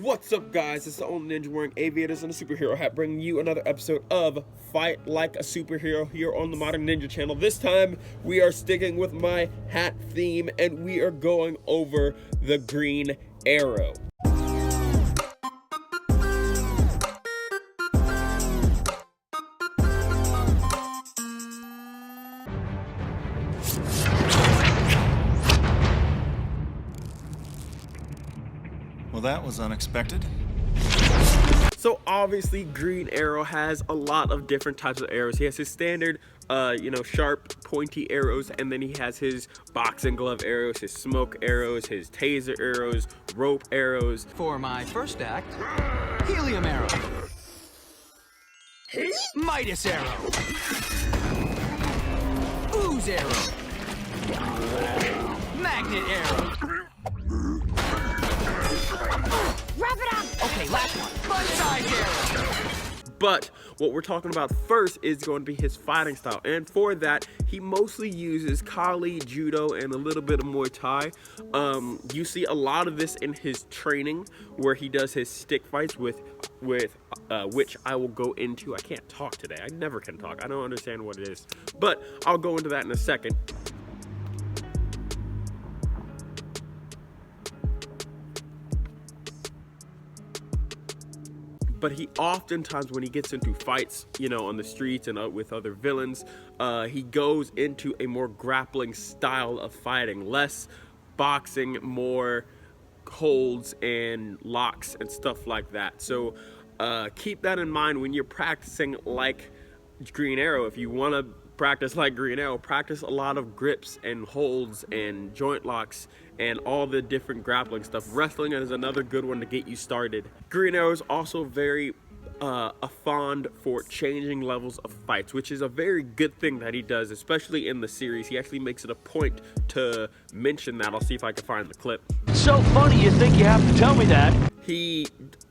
What's up, guys? It's the only ninja wearing aviators and a superhero hat, bringing you another episode of Fight Like a Superhero here on the Modern Ninja channel. This time we are sticking with my hat theme and we are going over the Green Arrow. Well, that was unexpected. So obviously Green Arrow has a lot of different types of arrows. He has his standard, sharp, pointy arrows, and then he has his boxing glove arrows, his smoke arrows, his taser arrows, rope arrows. For my first act, helium arrow, Midas arrow, ooze arrow, magnet arrow. Wrap it up! Okay, last one. Fun-size arrow! But what we're talking about first is going to be his fighting style. And for that, he mostly uses Kali, Judo, and a little bit of Muay Thai. You see a lot of this in his training where he does his stick fights with which I will go into. I can't talk today. I never can talk. I don't understand what it is. But I'll go into that in a second. But he oftentimes, when he gets into fights, on the streets and with other villains, he goes into a more grappling style of fighting, less boxing, more holds and locks and stuff like that. So keep that in mind when you're practicing like Green Arrow. If you want to practice like Green Arrow, practice a lot of grips and holds and joint locks and all the different grappling stuff. Wrestling is another good one to get you started. Green Arrow is also very fond for changing levels of fights, which is a very good thing that he does, especially in the series. He actually makes it a point to mention that. I'll see if I can find the clip. So funny you think you have to tell me that. He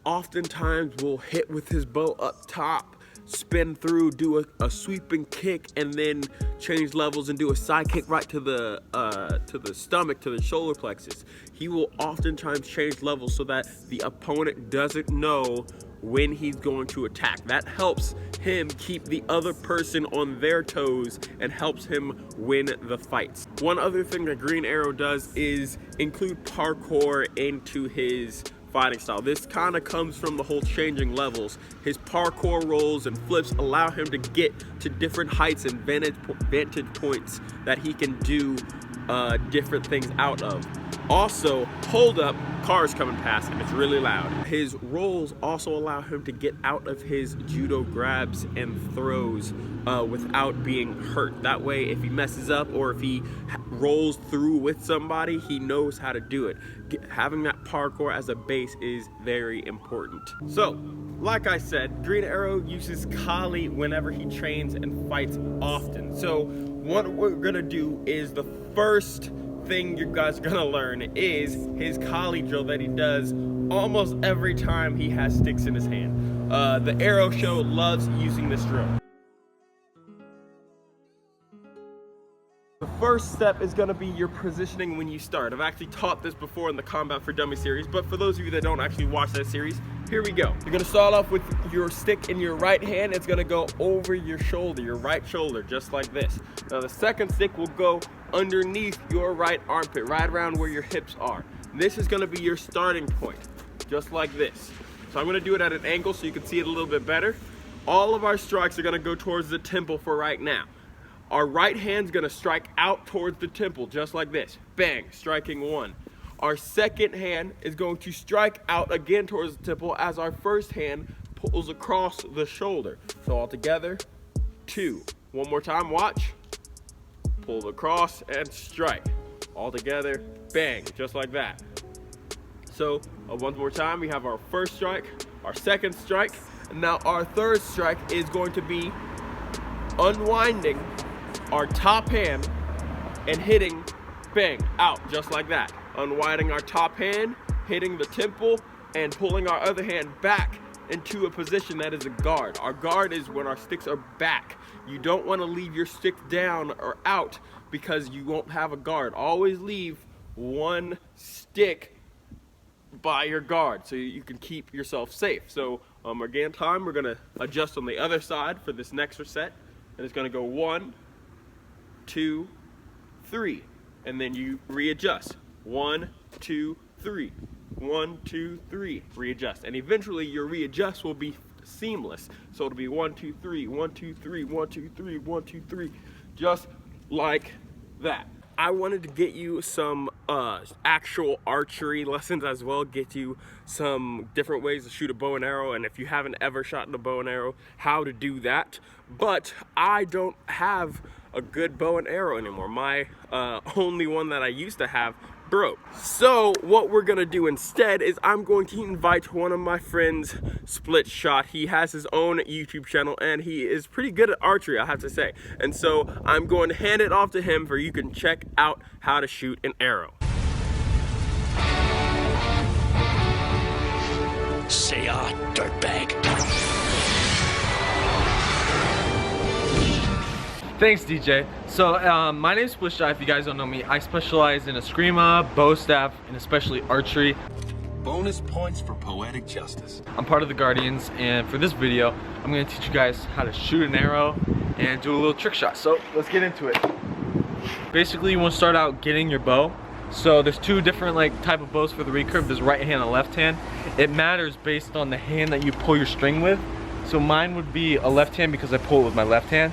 oftentimes will hit with his bow up top, spin through, do a sweeping kick, and then change levels and do a side kick right to the stomach, to the shoulder plexus. He will oftentimes change levels so that the opponent doesn't know when he's going to attack. That helps him keep the other person on their toes and helps him win the fights. One other thing that Green Arrow does is include parkour into his fighting style. This kind of comes from the whole changing levels. His parkour rolls and flips allow him to get to different heights and vantage points that he can do different things out of. Also, hold up, cars coming past him, it's really loud. His rolls also allow him to get out of his judo grabs and throws without being hurt. That way, if he messes up or if he rolls through with somebody, he knows how to do it. Having that parkour as a base is very important. So, like I said, Green Arrow uses Kali whenever he trains and fights often. So, what we're gonna do is the first thing you guys are gonna learn is his Kali drill that he does almost every time he has sticks in his hand. The Arrow Show loves using this drill. The first step is going to be your positioning when you start. I've actually taught this before in the Combat for Dummies series, but for those of you that don't actually watch that series, here we go. You're going to start off with your stick in your right hand. It's going to go over your shoulder, your right shoulder, just like this. Now the second stick will go underneath your right armpit, right around where your hips are. This is going to be your starting point, just like this. So I'm going to do it at an angle so you can see it a little bit better. All of our strikes are going to go towards the temple for right now. Our right hand's gonna strike out towards the temple, just like this. Bang, striking one. Our second hand is going to strike out again towards the temple as our first hand pulls across the shoulder. So all together, two. One more time, watch. Pull across and strike. All together, bang, just like that. So one more time, we have our first strike, our second strike, and now our third strike is going to be unwinding our top hand and hitting, bang, out, just like that. Unwinding our top hand, hitting the temple, and pulling our other hand back into a position that is a guard. Our guard is when our sticks are back. You don't want to leave your stick down or out because you won't have a guard. Always leave one stick by your guard so you can keep yourself safe. So again, we're gonna adjust on the other side for this next reset, and it's gonna go 1, 2, 3, and then you readjust. 1, 2, 3, 1, 2, 3, readjust, and eventually your readjust will be seamless. So it'll be 1, 2, 3, 1, 2, 3, 1, 2, 3, 1, 2, 3, just like that. I wanted to get you some actual archery lessons as well, get you some different ways to shoot a bow and arrow, and if you haven't ever shot a bow and arrow, how to do that. But I don't have a good bow and arrow anymore. My only one that I used to have broke. So what we're gonna do instead is I'm going to invite one of my friends, Split Shot. He has his own YouTube channel and he is pretty good at archery, I have to say. And so I'm going to hand it off to him for you can check out how to shoot an arrow. Say dirtbag. Thanks, DJ. So my name's Split Shot. If you guys don't know me, I specialize in eskrima, bow staff, and especially archery. Bonus points for poetic justice. I'm part of the Guardians, and for this video, I'm gonna teach you guys how to shoot an arrow and do a little trick shot. So let's get into it. Basically, you want to start out getting your bow. So there's two different type of bows for the recurve. There's right hand and left hand. It matters based on the hand that you pull your string with. So mine would be a left hand because I pull it with my left hand.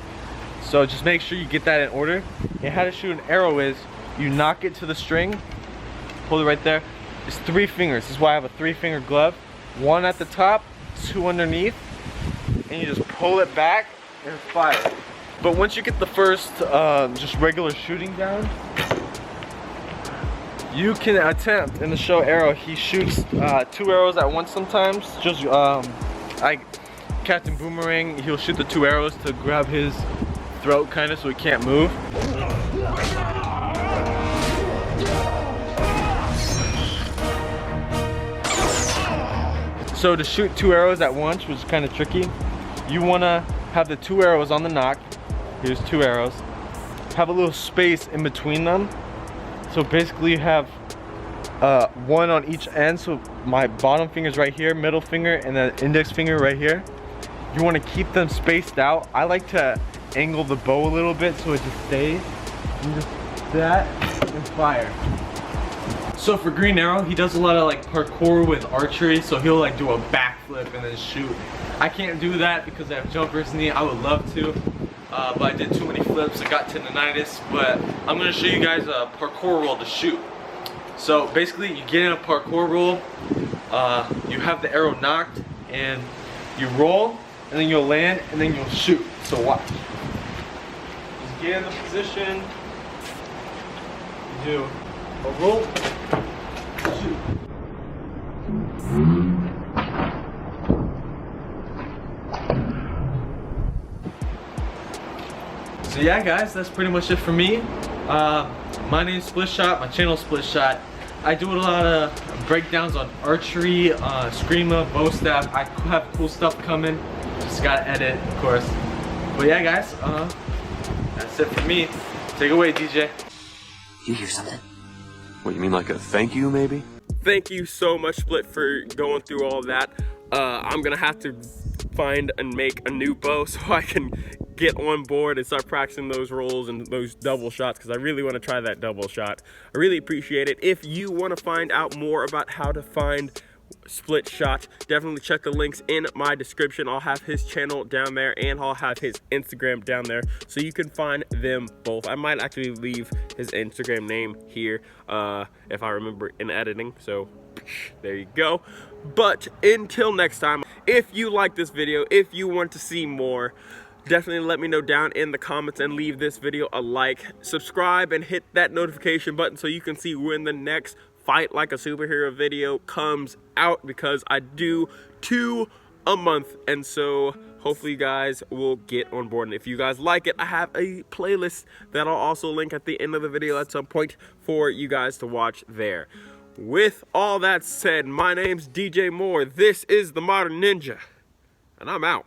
So just make sure you get that in order. And how to shoot an arrow is you knock it to the string, pull it right there. It's 3 fingers. This is why I have a 3-finger glove. 1 at the top, 2 underneath, and you just pull it back and fire. But once you get the first just regular shooting down, you can attempt in the show arrow. He shoots 2 arrows at once sometimes. Just Captain Boomerang, he'll shoot the 2 arrows to grab his throat kind of so he can't move. So to shoot 2 arrows at once, which is kind of tricky, you want to have the 2 arrows on the nock. Here's 2 arrows. Have a little space in between them. So basically you have 1 on each end. So my bottom finger is right here, middle finger, and then index finger right here. You want to keep them spaced out. I like to angle the bow a little bit so it just stays. You just do that and fire. So for Green Arrow, he does a lot of parkour with archery, so he'll do a backflip and then shoot. I can't do that because I have jumpers knee. I would love to, but I did too many flips. I got tendonitis. But I'm gonna show you guys a parkour roll to shoot. So basically, you get in a parkour roll. You have the arrow knocked, and you roll, and then you'll land, and then you'll shoot. So watch. Just get in the position. You do a roll, shoot. So yeah, guys, that's pretty much it for me. My name's Split Shot. My channel's Split Shot. I do a lot of breakdowns on archery, eskrima, bow staff. I have cool stuff coming. Just gotta edit, of course. But yeah, guys, that's it for me. Take it away, DJ. You hear something? What, you mean like a thank you, maybe? Thank you so much, Split, for going through all that. I'm gonna have to find and make a new bow so I can get on board and start practicing those rolls and those double shots, because I really want to try that double shot. I really appreciate it. If you want to find out more about how to find Split Shot, definitely check the links in my description. I'll have his channel down there and I'll have his Instagram down there so you can find them both. I might actually leave his Instagram name here if I remember in editing, so there you go. But until next time, if you like this video, if you want to see more, definitely let me know down in the comments and leave this video a like. Subscribe and hit that notification button so you can see when the next Fight Like a Superhero video comes out, because I do 2 a month, and so hopefully you guys will get on board. And if you guys like it, I have a playlist that I'll also link at the end of the video at some point for you guys to watch there. With all that said, my name's DJ Moore. This is the Modern Ninja, and I'm out.